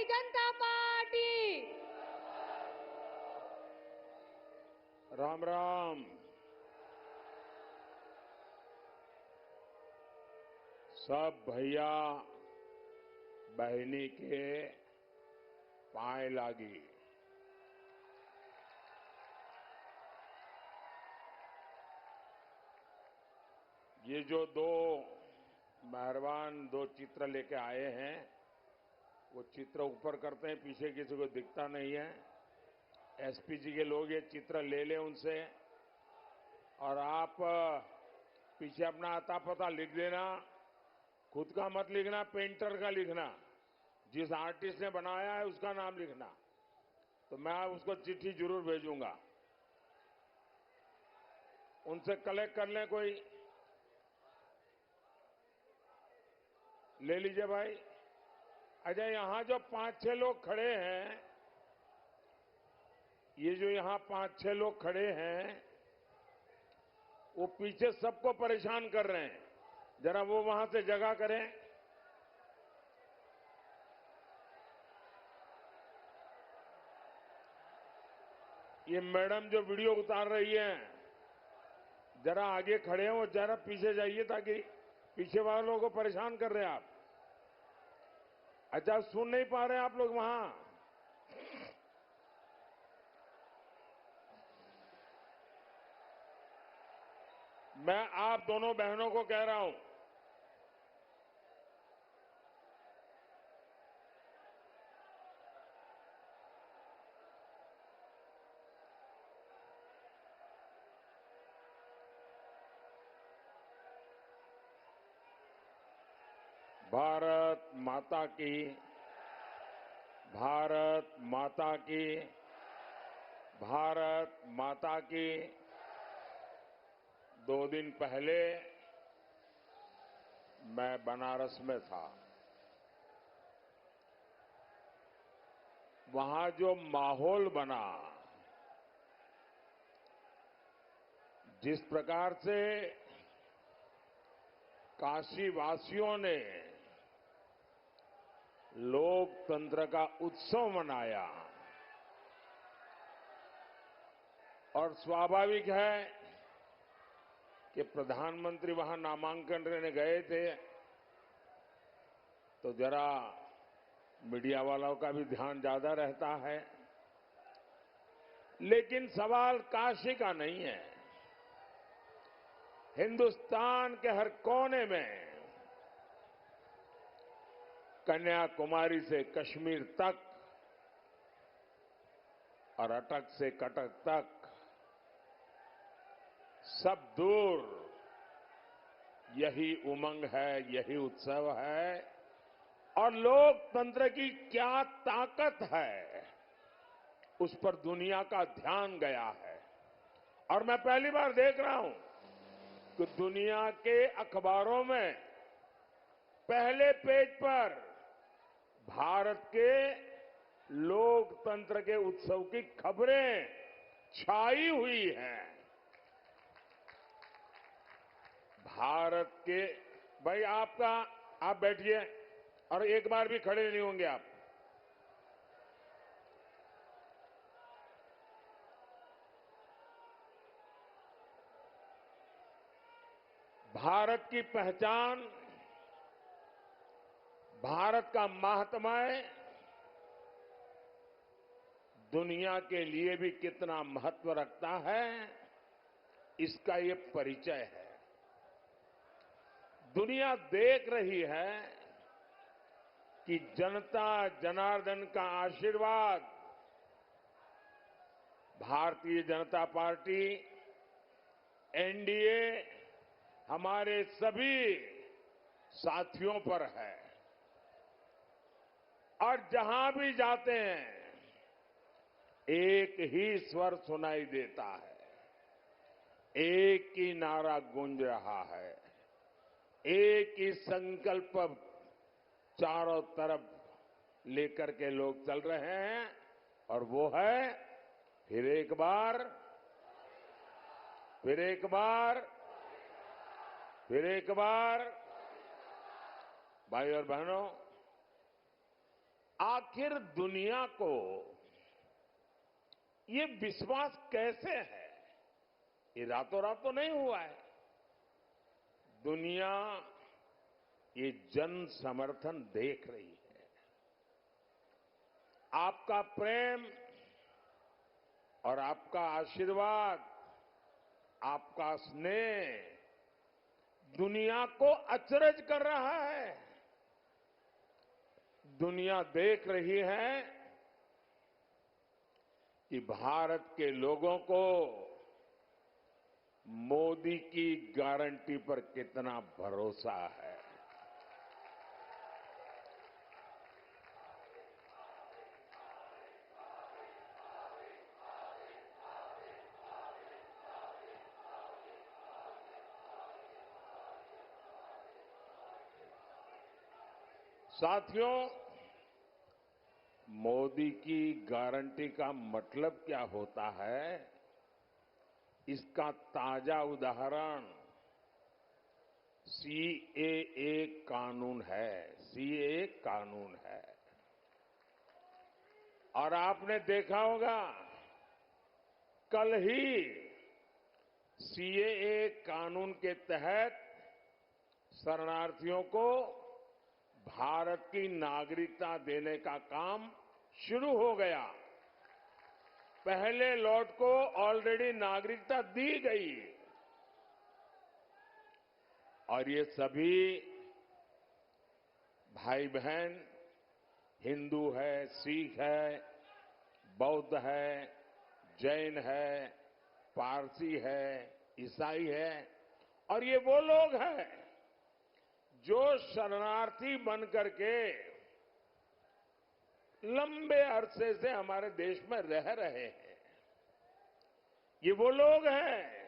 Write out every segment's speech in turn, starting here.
Bharatiya Janata party. Ram Ram. सब भैया बहनी के पाए लागी। ये जो दो मेहरबान दो चित्र लेके आए हैं, वो चित्र ऊपर करते हैं, पीछे किसी को दिखता नहीं है। एसपी जी के लोग ये चित्र ले लें उनसे, और आप पीछे अपना आता पता लिख देना। खुद का मत लिखना, पेंटर का लिखना, जिस आर्टिस्ट ने बनाया है उसका नाम लिखना, तो मैं उसको चिट्ठी जरूर भेजूंगा। उनसे कलेक्ट कर लें, कोई ले लीजिए भाई। अच्छा, यहां जो 5-6 लोग खड़े हैं, ये जो यहां 5-6 लोग खड़े हैं, वो पीछे सबको परेशान कर रहे हैं। जरा वो वहां से जगह करें। ये मैडम जो वीडियो उतार रही है, जरा आगे खड़े हो, जरा पीछे जाइए, ताकि पीछे वालों को परेशान कर रहे हैं आप। अच्छा, सुन नहीं पा रहे आप लोग वहां? मैं आप दोनों बहनों को कह रहा हूं, भारत माता की, भारत माता की, भारत माता की। 2 दिन पहले मैं बनारस में था। वहां जो माहौल बना, जिस प्रकार से काशीवासियों ने लोकतंत्र का उत्सव मनाया, और स्वाभाविक है कि प्रधानमंत्री वहां नामांकन लेने गए थे, तो जरा मीडिया वालों का भी ध्यान ज्यादा रहता है। लेकिन सवाल काशी का नहीं है। हिंदुस्तान के हर कोने में, कन्याकुमारी से कश्मीर तक और अटक से कटक तक, सब दूर यही उमंग है, यही उत्सव है। और लोकतंत्र की क्या ताकत है, उस पर दुनिया का ध्यान गया है। और मैं पहली बार देख रहा हूं कि दुनिया के अखबारों में पहले पेज पर भारत के लोकतंत्र के उत्सव की खबरें छाई हुई हैं। भारत के, भाई आपका, आप बैठिए, और एक बार भी खड़े नहीं होंगे आप। भारत की पहचान, भारत का माहात्म्य दुनिया के लिए भी कितना महत्व रखता है, इसका ये परिचय है। दुनिया देख रही है कि जनता जनार्दन का आशीर्वाद, भारतीय जनता पार्टी, एनडीए, हमारे सभी साथियों पर है। और जहां भी जाते हैं, एक ही स्वर सुनाई देता है, एक ही नारा गूंज रहा है, एक ही संकल्प चारों तरफ लेकर के लोग चल रहे हैं, और वो है फिर एक बार, फिर एक बार, फिर एक बार। भाई और बहनों, आखिर दुनिया को ये विश्वास कैसे है? ये रातों रात तो नहीं हुआ है। दुनिया ये जन समर्थन देख रही है। आपका प्रेम और आपका आशीर्वाद, आपका स्नेह दुनिया को अचरज कर रहा है। दुनिया देख रही है कि भारत के लोगों को मोदी की गारंटी पर कितना भरोसा है। साथियों, मोदी की गारंटी का मतलब क्या होता है, इसका ताजा उदाहरण सीएए कानून है। सीएए कानून है और आपने देखा होगा कल ही सीएए कानून के तहत शरणार्थियों को भारत की नागरिकता देने का काम शुरू हो गया। पहले लॉट को ऑलरेडी नागरिकता दी गई और ये सभी भाई बहन हिंदू है, सिख है, बौद्ध है, जैन है, पारसी है, ईसाई है और ये वो लोग हैं जो शरणार्थी बनकर के लंबे अरसे से हमारे देश में रह रहे हैं। ये वो लोग हैं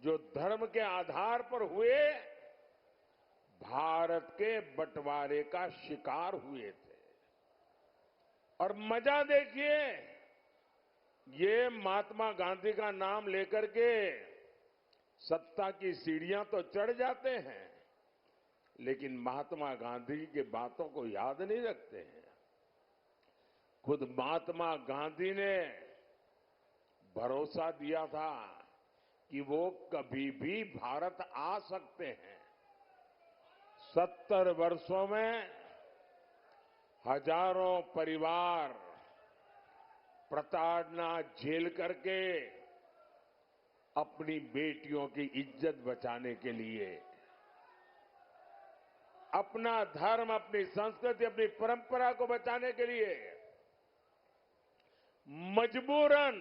जो धर्म के आधार पर हुए भारत के बंटवारे का शिकार हुए थे। और मजा देखिए, ये महात्मा गांधी का नाम लेकर के सत्ता की सीढ़ियां तो चढ़ जाते हैं, लेकिन महात्मा गांधी की बातों को याद नहीं रखते हैं। खुद महात्मा गांधी ने भरोसा दिया था कि वो कभी भी भारत आ सकते हैं। 70 वर्षों में हजारों परिवार प्रताड़ना झेल करके अपनी बेटियों की इज्जत बचाने के लिए, अपना धर्म, अपनी संस्कृति, अपनी परंपरा को बचाने के लिए मजबूरन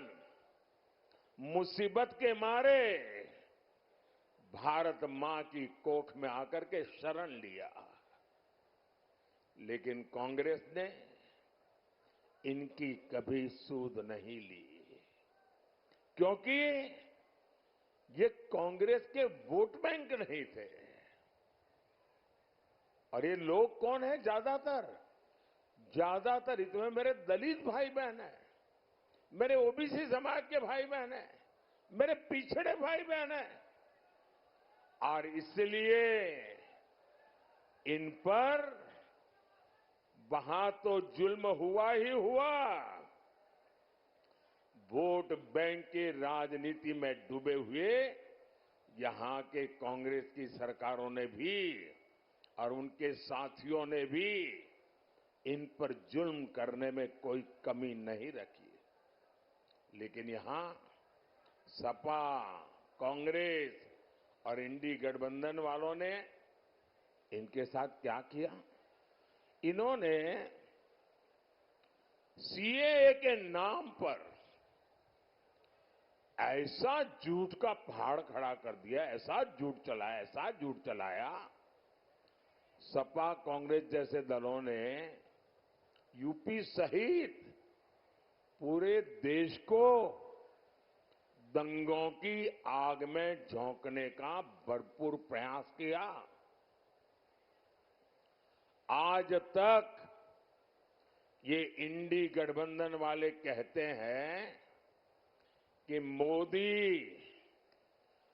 मुसीबत के मारे भारत मां की कोख में आकर के शरण लिया। लेकिन कांग्रेस ने इनकी कभी सूध नहीं ली, क्योंकि ये कांग्रेस के वोट बैंक नहीं थे। और ये लोग कौन है? ज्यादातर इसमें मेरे दलित भाई बहन हैं, मेरे ओबीसी समाज के भाई बहन हैं, मेरे पिछड़े भाई बहन हैं। और इसलिए इन पर वहां तो जुल्म हुआ ही हुआ, वोट बैंक की राजनीति में डूबे हुए यहां के कांग्रेस की सरकारों ने भी और उनके साथियों ने भी इन पर जुल्म करने में कोई कमी नहीं रखी। लेकिन यहां सपा, कांग्रेस और इंडी गठबंधन वालों ने इनके साथ क्या किया? इन्होंने सीएए के नाम पर ऐसा झूठ का पहाड़ खड़ा कर दिया, ऐसा झूठ चलाया। सपा, कांग्रेस जैसे दलों ने यूपी सहित पूरे देश को दंगों की आग में झोंकने का भरपूर प्रयास किया। आज तक ये इंडी गठबंधन वाले कहते हैं कि मोदी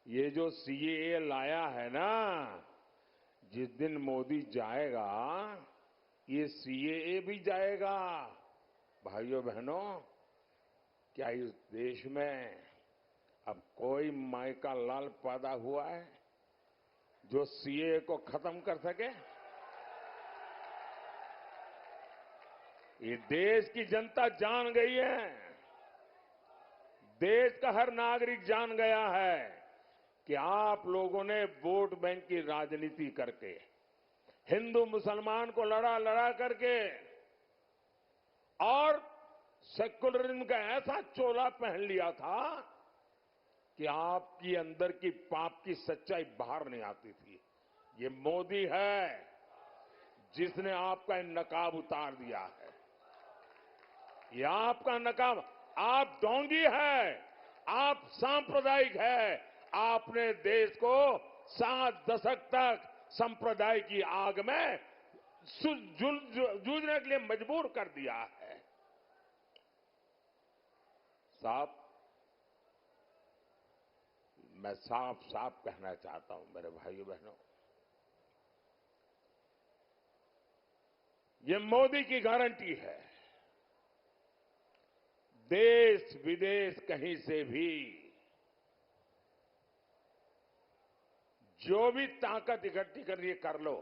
ये जो सीएए लाया है ना, जिस दिन मोदी जाएगा ये सीएए भी जाएगा। भाइयों बहनों, क्या इस देश में अब कोई माई का लाल पैदा हुआ है जो सीएए को खत्म कर सके? ये देश की जनता जान गई है, देश का हर नागरिक जान गया है कि आप लोगों ने वोट बैंक की राजनीति करके, हिंदू मुसलमान को लड़ा लड़ा करके और सेक्युलरिज्म का ऐसा चोला पहन लिया था कि आपकी अंदर की पाप की सच्चाई बाहर नहीं आती थी। ये मोदी है जिसने आपका नकाब उतार दिया है। ये आपका नकाब, आप ढोंगी है, आप सांप्रदायिक है। आपने देश को 7 दशक तक संप्रदाय की आग में जूझने के लिए मजबूर कर दिया है। साहब, मैं साफ साफ कहना चाहता हूं मेरे भाइयों बहनों, ये मोदी की गारंटी है। देश विदेश कहीं से भी जो भी ताकत इकट्ठी करनी है कर लो।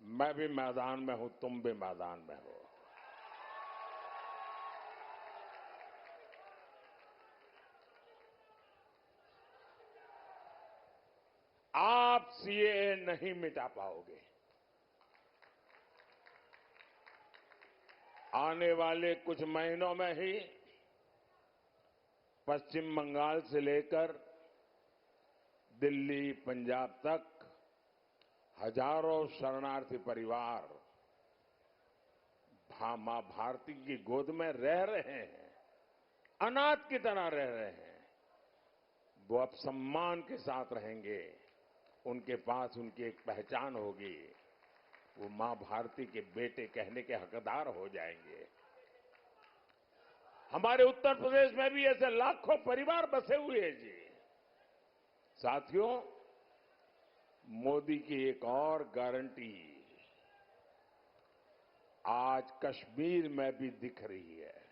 मैं भी मैदान में हूं, तुम भी मैदान में हो। आप सीएए नहीं मिटा पाओगे। आने वाले कुछ महीनों में ही पश्चिम बंगाल से लेकर दिल्ली, पंजाब तक हजारों शरणार्थी परिवार मां भारती की गोद में रह रहे हैं, अनाथ की तरह रह रहे हैं। वो अब सम्मान के साथ रहेंगे, उनके पास उनकी एक पहचान होगी, वो मां भारती के बेटे कहने के हकदार हो जाएंगे। हमारे उत्तर प्रदेश में भी ऐसे लाखों परिवार बसे हुए हैं जी। साथियों, मोदी की एक और गारंटी आज कश्मीर में भी दिख रही है।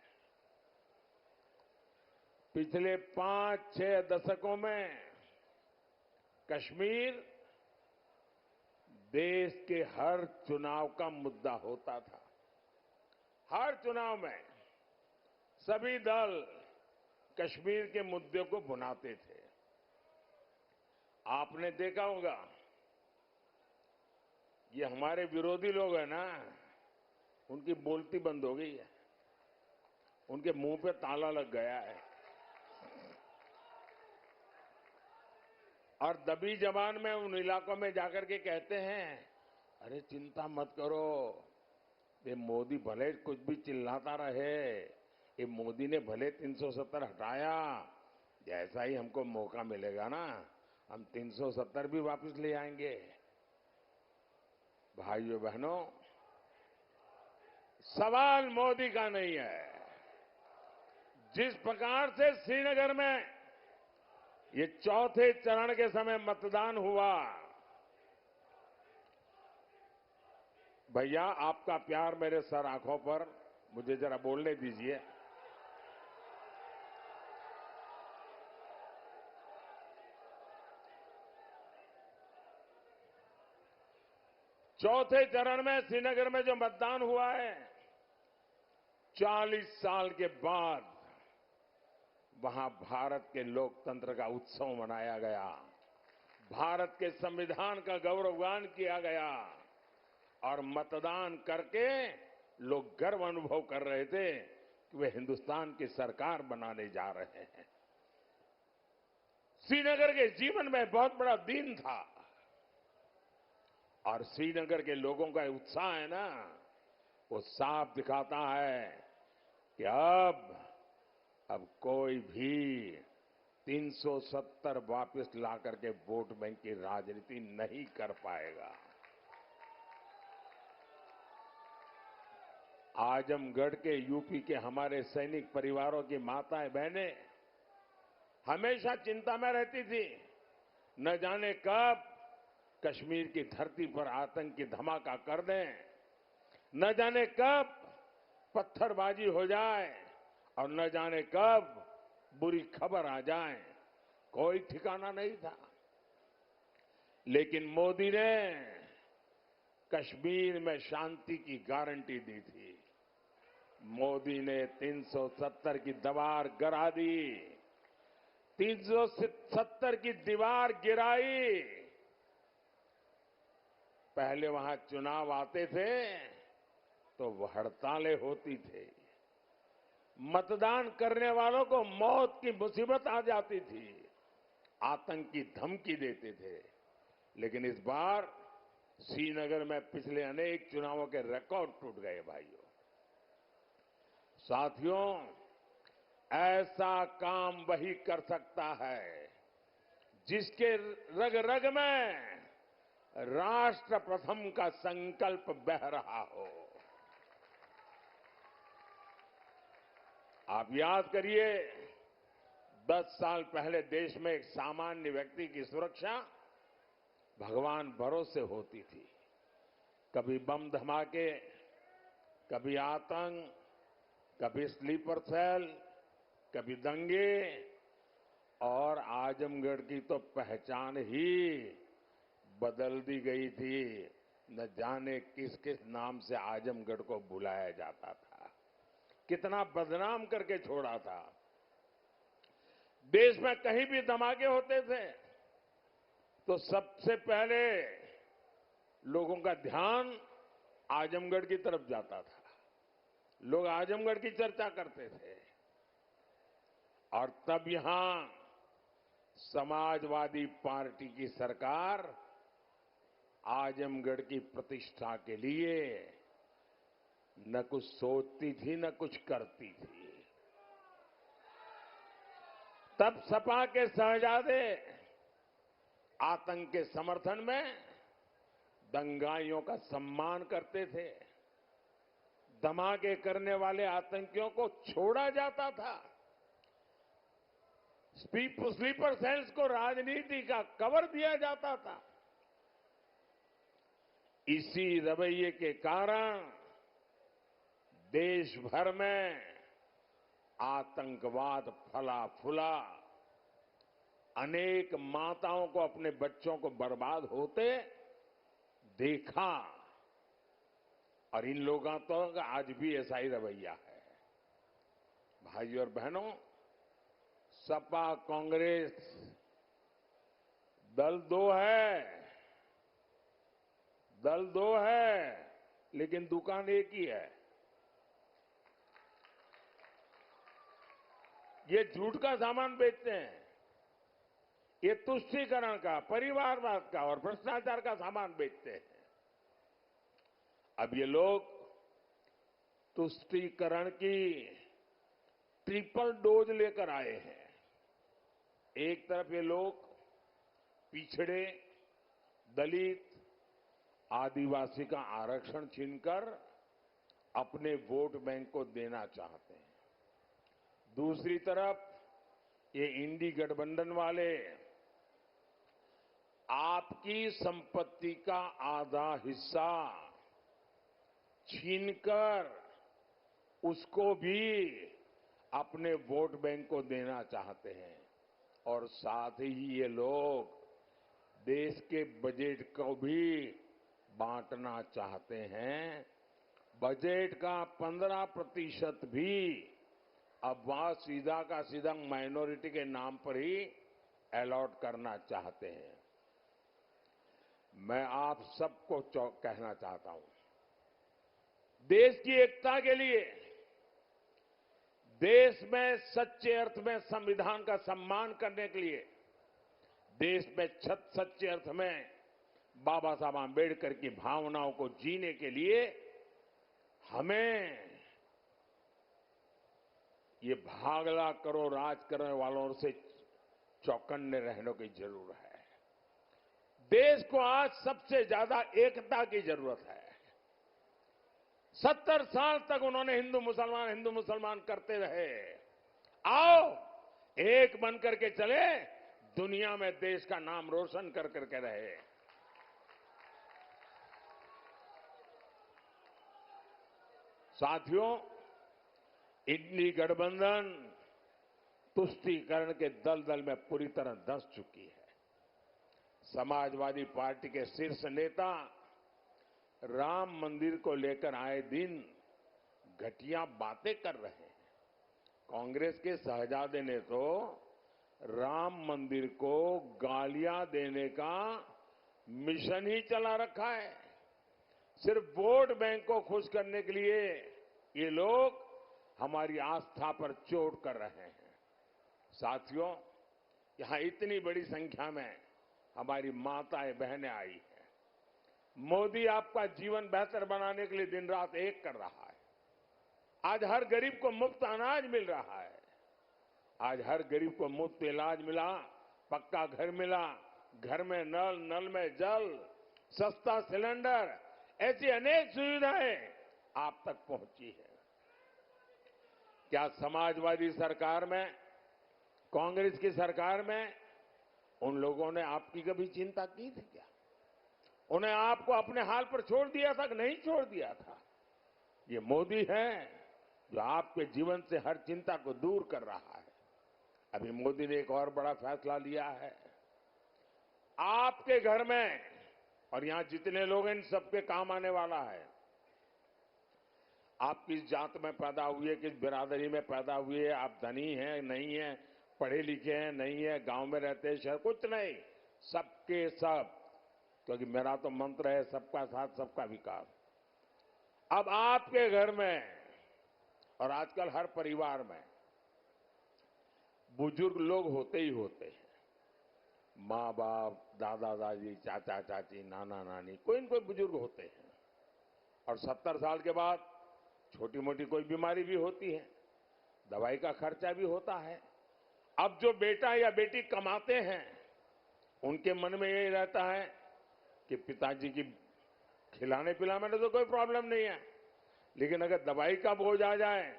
पिछले 5-6 दशकों में कश्मीर देश के हर चुनाव का मुद्दा होता था। हर चुनाव में सभी दल कश्मीर के मुद्दे को भुनाते थे। आपने देखा होगा, ये हमारे विरोधी लोग हैं ना, उनकी बोलती बंद हो गई है, उनके मुंह पे ताला लग गया है और दबी जबान में उन इलाकों में जाकर के कहते हैं, अरे चिंता मत करो, ये मोदी भले कुछ भी चिल्लाता रहे, ये मोदी ने भले 370 हटाया, जैसा ही हमको मौका मिलेगा ना हम 370 भी वापस ले आएंगे। भाइयों बहनों, सवाल मोदी का नहीं है। जिस प्रकार से श्रीनगर में ये चौथे चरण के समय मतदान हुआ, भैया आपका प्यार मेरे सर आंखों पर, मुझे जरा बोलने दीजिए। चौथे चरण में श्रीनगर में जो मतदान हुआ है, 40 साल के बाद वहां भारत के लोकतंत्र का उत्सव मनाया गया, भारत के संविधान का गौरवगान किया गया और मतदान करके लोग गर्व अनुभव कर रहे थे कि वे हिंदुस्तान की सरकार बनाने जा रहे हैं। श्रीनगर के जीवन में बहुत बड़ा दिन था और श्रीनगर के लोगों का उत्साह है ना, वो साफ दिखाता है कि अब कोई भी 370 वापस ला करके वोट बैंक की राजनीति नहीं कर पाएगा। आजमगढ़ के यूपी के हमारे सैनिक परिवारों की माताएं बहनें हमेशा चिंता में रहती थी, न जाने कब कश्मीर की धरती पर आतंक की धमाका कर दें, न जाने कब पत्थरबाजी हो जाए और न जाने कब बुरी खबर आ जाए, कोई ठिकाना नहीं था। लेकिन मोदी ने कश्मीर में शांति की गारंटी दी थी। मोदी ने 370 की दीवार गिरा दी, 370 की दीवार गिराई। पहले वहां चुनाव आते थे तो हड़तालें होती थी, मतदान करने वालों को मौत की मुसीबत आ जाती थी, आतंक की धमकी देते थे। लेकिन इस बार श्रीनगर में पिछले अनेक चुनावों के रिकॉर्ड टूट गए भाइयों। साथियों, ऐसा काम वही कर सकता है जिसके रग रग में राष्ट्र प्रथम का संकल्प बह रहा हो। आप याद करिए, 10 साल पहले देश में एक सामान्य व्यक्ति की सुरक्षा भगवान भरोसे होती थी। कभी बम धमाके, कभी आतंक, कभी स्लीपर सेल, कभी दंगे, और आजमगढ़ की तो पहचान ही बदल दी गई थी। न जाने किस किस नाम से आजमगढ़ को बुलाया जाता था, कितना बदनाम करके छोड़ा था। देश में कहीं भी धमाके होते थे तो सबसे पहले लोगों का ध्यान आजमगढ़ की तरफ जाता था, लोग आजमगढ़ की चर्चा करते थे। और तब यहां समाजवादी पार्टी की सरकार आजमगढ़ की प्रतिष्ठा के लिए न कुछ सोचती थी न कुछ करती थी। तब सपा के शहजादे आतंक के समर्थन में दंगाइयों का सम्मान करते थे, धमाके करने वाले आतंकियों को छोड़ा जाता था, स्लीपर सेल्स को राजनीति का कवर दिया जाता था। इसी रवैये के कारण देश भर में आतंकवाद फला फूला, अनेक माताओं को अपने बच्चों को बर्बाद होते देखा। और इन लोगों का आज भी ऐसा ही रवैया है। भाइयों और बहनों, सपा कांग्रेस दल दो है, लेकिन दुकान एक ही है। ये झूठ का सामान बेचते हैं, ये तुष्टीकरण का, परिवारवाद का और भ्रष्टाचार का सामान बेचते हैं। अब ये लोग तुष्टीकरण की ट्रिपल डोज लेकर आए हैं। एक तरफ ये लोग पिछड़े, दलित, आदिवासी का आरक्षण छीनकर अपने वोट बैंक को देना चाहते हैं। दूसरी तरफ ये इंडी गठबंधन वाले आपकी संपत्ति का आधा हिस्सा छीनकर उसको भी अपने वोट बैंक को देना चाहते हैं। और साथ ही ये लोग देश के बजट को भी बांटना चाहते हैं। बजट का 15% भी अब वहां सीधा का सीधा माइनॉरिटी के नाम पर ही अलॉट करना चाहते हैं। मैं आप सबको कहना चाहता हूं, देश की एकता के लिए, देश में सच्चे अर्थ में संविधान का सम्मान करने के लिए, देश में सच्चे अर्थ में बाबा साहब आंबेडकर की भावनाओं को जीने के लिए हमें ये भागला करो राज करने वालों से चौकन्ने रहने की जरूरत है। देश को आज सबसे ज्यादा एकता की जरूरत है। 70 साल तक उन्होंने हिंदू मुसलमान करते रहे। आओ एक बन करके चले, दुनिया में देश का नाम रोशन कर करके रहे। साथियों, इंडी गठबंधन तुष्टीकरण के दलदल में पूरी तरह धंस चुकी है। समाजवादी पार्टी के शीर्ष नेता राम मंदिर को लेकर आए दिन घटिया बातें कर रहे हैं। कांग्रेस के शहजादे ने तो राम मंदिर को गालियां देने का मिशन ही चला रखा है। सिर्फ वोट बैंक को खुश करने के लिए ये लोग हमारी आस्था पर चोट कर रहे हैं। साथियों, यहां इतनी बड़ी संख्या में हमारी माताएं बहनें आई हैं। मोदी आपका जीवन बेहतर बनाने के लिए दिन रात एक कर रहा है। आज हर गरीब को मुफ्त अनाज मिल रहा है। आज हर गरीब को मुफ्त इलाज मिला, पक्का घर मिला, घर में नल, नल में जल, सस्ता सिलेंडर, ऐसी अनेक सुविधाएं आप तक पहुंची है। क्या समाजवादी सरकार में, कांग्रेस की सरकार में उन लोगों ने आपकी कभी चिंता की थी क्या? उन्हें आपको अपने हाल पर छोड़ दिया था कि नहीं छोड़ दिया था? ये मोदी है जो आपके जीवन से हर चिंता को दूर कर रहा है। अभी मोदी ने एक और बड़ा फैसला लिया है। आपके घर में, और यहां जितने लोग हैं इन सबके काम आने वाला है। आप किस जात में पैदा हुए, किस बिरादरी में पैदा हुए, आप धनी हैं नहीं हैं, पढ़े लिखे हैं नहीं है, गांव में रहते हैं शहर, कुछ नहीं, सबके सब, क्योंकि मेरा तो मंत्र है सबका साथ सबका विकास। अब आपके घर में और आजकल हर परिवार में बुजुर्ग लोग होते ही होते हैं। माँ बाप, दादा दादी, चाचा चाची, नाना नानी, कोई न कोई बुजुर्ग होते हैं। और 70 साल के बाद छोटी मोटी कोई बीमारी भी होती है, दवाई का खर्चा भी होता है। अब जो बेटा या बेटी कमाते हैं उनके मन में यही रहता है कि पिताजी की खिलाने पिलाने में तो कोई प्रॉब्लम नहीं है, लेकिन अगर दवाई का बोझ आ जाए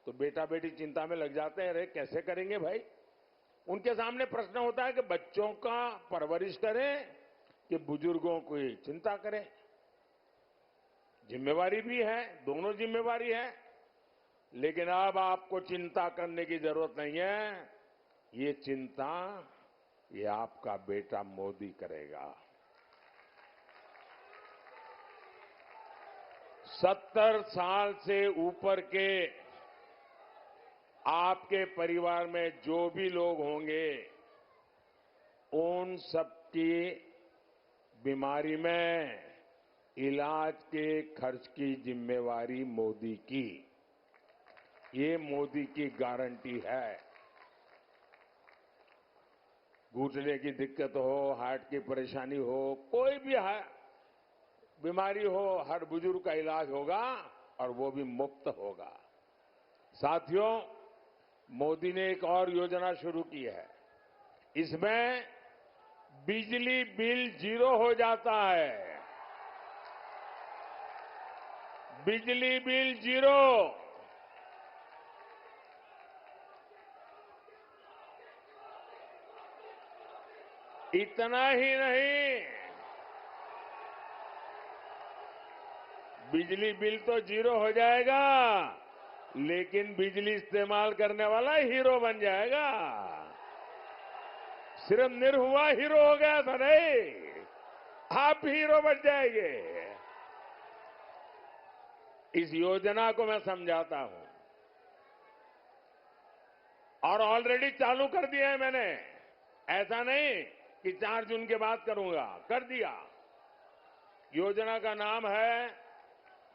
तो बेटा बेटी चिंता में लग जाते हैं। अरे कैसे करेंगे भाई? उनके सामने प्रश्न होता है कि बच्चों का परवरिश करें कि बुजुर्गों की चिंता करें। जिम्मेवारी भी है, दोनों जिम्मेवारी है, लेकिन अब आपको चिंता करने की जरूरत नहीं है। ये चिंता ये आपका बेटा मोदी करेगा। 70 साल से ऊपर के आपके परिवार में जो भी लोग होंगे, उन सबकी बीमारी में इलाज के खर्च की जिम्मेवारी मोदी की। ये मोदी की गारंटी है। घुटने की दिक्कत हो, हार्ट की परेशानी हो, कोई भी बीमारी हो, हर बुजुर्ग का इलाज होगा और वो भी मुफ्त होगा। साथियों, मोदी ने एक और योजना शुरू की है। इसमें बिजली बिल 0 हो जाता है। बिजली बिल 0। इतना ही नहीं, बिजली बिल तो 0 हो जाएगा, लेकिन बिजली इस्तेमाल करने वाला हीरो बन जाएगा। सिर्फ निरहुआ हीरो हो गया था नहीं, आप हीरो बन जाएंगे। इस योजना को मैं समझाता हूं और ऑलरेडी चालू कर दिया है मैंने। ऐसा नहीं कि 4 जून के बाद करूंगा, कर दिया। योजना का नाम है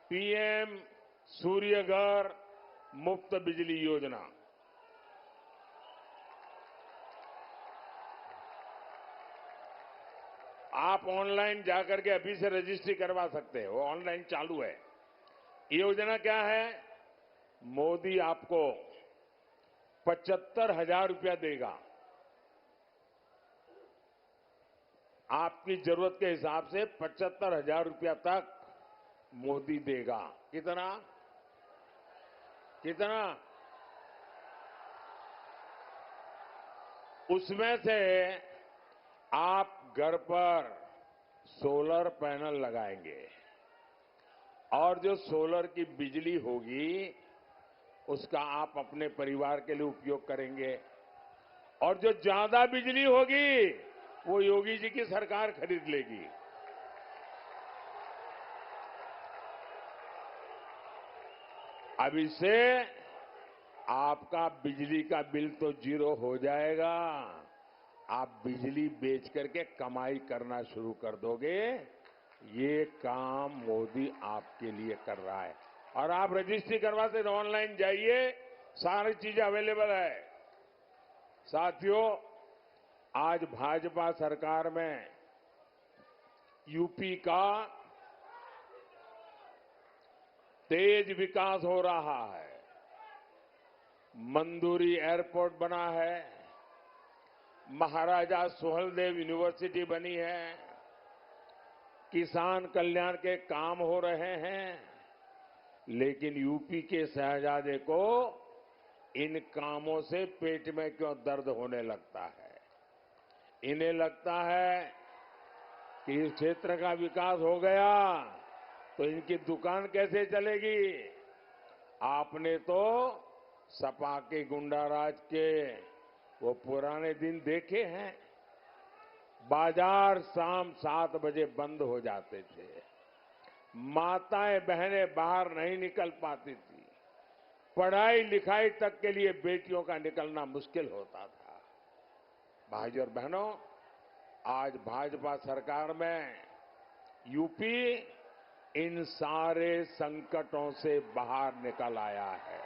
पीएम सूर्यघर मुफ्त बिजली योजना। आप ऑनलाइन जाकर के अभी से रजिस्ट्री करवा सकते हैं, वो ऑनलाइन चालू है। ये योजना क्या है? मोदी आपको 75,000 रुपया देगा। आपकी जरूरत के हिसाब से 75,000 रुपया तक मोदी देगा। कितना? कितना? उसमें से आप घर पर सोलर पैनल लगाएंगे और जो सोलर की बिजली होगी उसका आप अपने परिवार के लिए उपयोग करेंगे और जो ज्यादा बिजली होगी वो योगी जी की सरकार खरीद लेगी। अब इससे आपका बिजली का बिल तो जीरो हो जाएगा, आप बिजली बेच करके कमाई करना शुरू कर दोगे। ये काम मोदी आपके लिए कर रहा है और आप रजिस्ट्री करवाते ऑनलाइन जाइए, सारी चीजें अवेलेबल है। साथियों, आज भाजपा सरकार में यूपी का तेज विकास हो रहा है। मंदुरी एयरपोर्ट बना है, महाराजा सुहेलदेव यूनिवर्सिटी बनी है, किसान कल्याण के काम हो रहे हैं। लेकिन यूपी के शहजादे को इन कामों से पेट में क्यों दर्द होने लगता है? इन्हें लगता है कि इस क्षेत्र का विकास हो गया तो इनकी दुकान कैसे चलेगी। आपने तो सपा के गुंडाराज के वो पुराने दिन देखे हैं। बाजार शाम 7 बजे बंद हो जाते थे, माताएं बहनें बाहर नहीं निकल पाती थी, पढ़ाई लिखाई तक के लिए बेटियों का निकलना मुश्किल होता था। भाइयों और बहनों, आज भाजपा सरकार में यूपी इन सारे संकटों से बाहर निकल आया है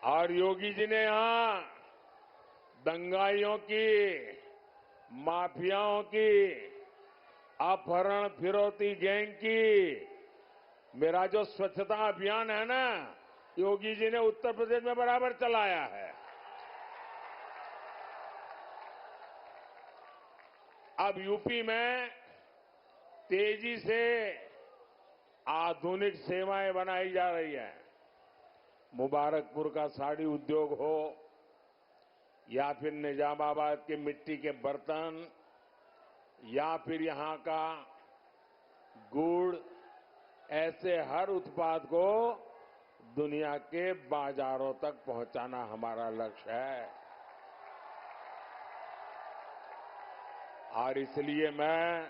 और योगी जी ने यहां दंगाइयों की, माफियाओं की, अपहरण फिरौती गैंग की, मेरा जो स्वच्छता अभियान है ना, योगी जी ने उत्तर प्रदेश में बराबर चलाया है। अब यूपी में तेजी से आधुनिक सेवाएं बनाई जा रही है। मुबारकपुर का साड़ी उद्योग हो या फिर निजामाबाद के मिट्टी के बर्तन या फिर यहां का गुड़, ऐसे हर उत्पाद को दुनिया के बाजारों तक पहुंचाना हमारा लक्ष्य है। और इसलिए मैं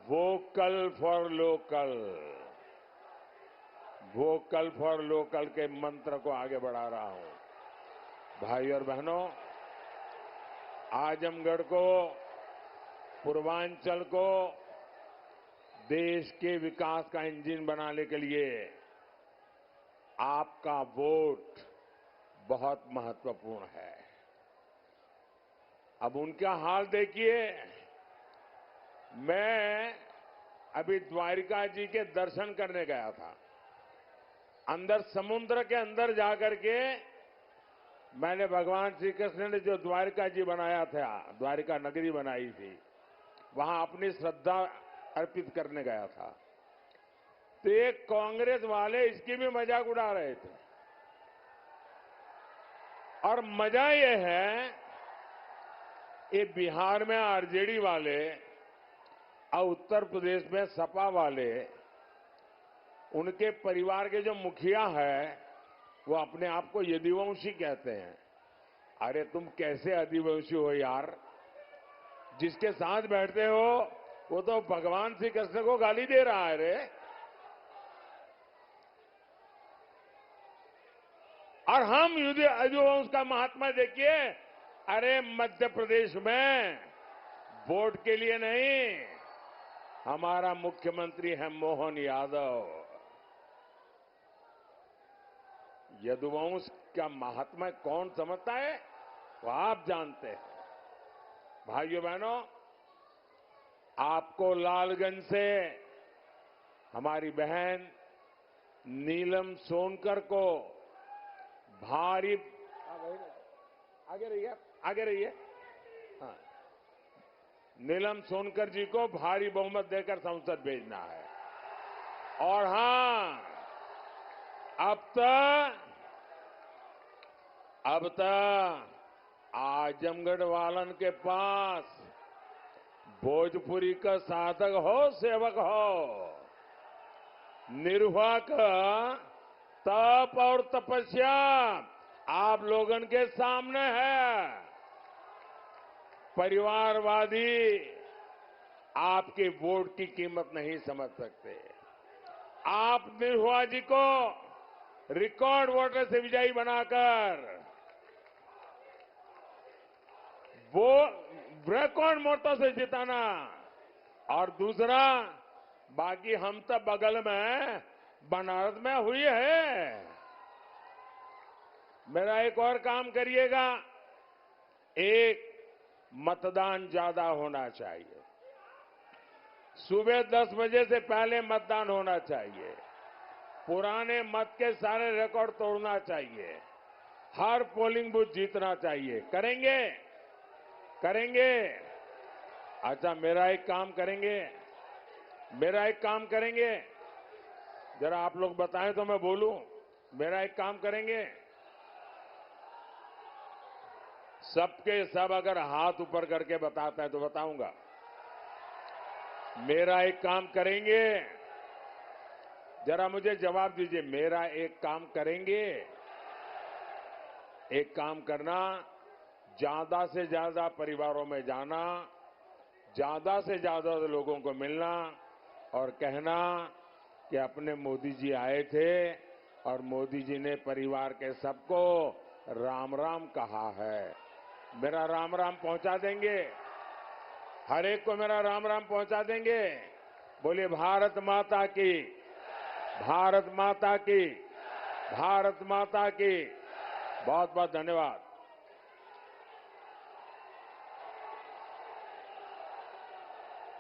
vocal for local, vocal for local के मंत्र को आगे बढ़ा रहा हूं। भाई और बहनों, आजमगढ़ को, पूर्वांचल को देश के विकास का इंजन बनाने के लिए आपका वोट बहुत महत्वपूर्ण है। अब उनका हाल देखिए। मैं अभी द्वारिका जी के दर्शन करने गया था। अंदर समुद्र के अंदर जाकर के मैंने भगवान श्री कृष्ण ने जो द्वारिका जी बनाया था, द्वारिका नगरी बनाई थी, वहां अपनी श्रद्धा अर्पित करने गया था। तो एक कांग्रेस वाले इसकी भी मजाक उड़ा रहे थे। और मजा यह है, ये बिहार में आरजेडी वाले और उत्तर प्रदेश में सपा वाले, उनके परिवार के जो मुखिया है वो अपने आप को यदुवंशी कहते हैं। अरे तुम कैसे आदिवासी हो यार? जिसके साथ बैठते हो वो तो भगवान श्री कृष्ण को गाली दे रहा है रे। और हम यदुवंश का महात्मा देखिए। अरे मध्य प्रदेश में वोट के लिए नहीं, हमारा मुख्यमंत्री है मोहन यादव। यदुवंश का महात्मा कौन समझता है वो आप जानते हैं। भाइयों बहनों, आपको लालगंज से हमारी बहन नीलम सोनकर को भारी, आगे रहिए। हाँ, नीलम सोनकर जी को भारी बहुमत देकर संसद भेजना है। और हां, अब तक आजमगढ़ वालन के पास भोजपुरी का साधक हो सेवक हो, निर्वाह का तप और तपस्या आप लोगन के सामने है। परिवारवादी आपके वोट की कीमत नहीं समझ सकते। आप निर्भया जी को रिकॉर्ड वोटर से विजयी बनाकर वो रिकॉर्ड वोटों से जिताना। और दूसरा, बाकी हम तो बगल में बनारस में हुई है। मेरा एक और काम करिएगा, एक मतदान ज्यादा होना चाहिए। सुबह 10 बजे से पहले मतदान होना चाहिए। पुराने मत के सारे रिकॉर्ड तोड़ना चाहिए। हर पोलिंग बूथ जीतना चाहिए। करेंगे? करेंगे? अच्छा, मेरा एक काम करेंगे, जरा आप लोग बताएं तो मैं बोलूं। मेरा एक काम करेंगे, सबके सब अगर हाथ ऊपर करके बताता है तो बताऊंगा। मेरा एक काम करेंगे, जरा मुझे जवाब दीजिए। मेरा एक काम करेंगे? एक काम करना, ज्यादा से ज्यादा परिवारों में जाना, ज्यादा से ज्यादा लोगों को मिलना और कहना कि अपने मोदी जी आए थे और मोदी जी ने परिवार के सबको राम राम कहा है। मेरा राम राम पहुंचा देंगे? हर एक को मेरा राम राम पहुंचा देंगे? बोलिए भारत माता की, भारत माता की, भारत माता की। बहुत बहुत धन्यवाद।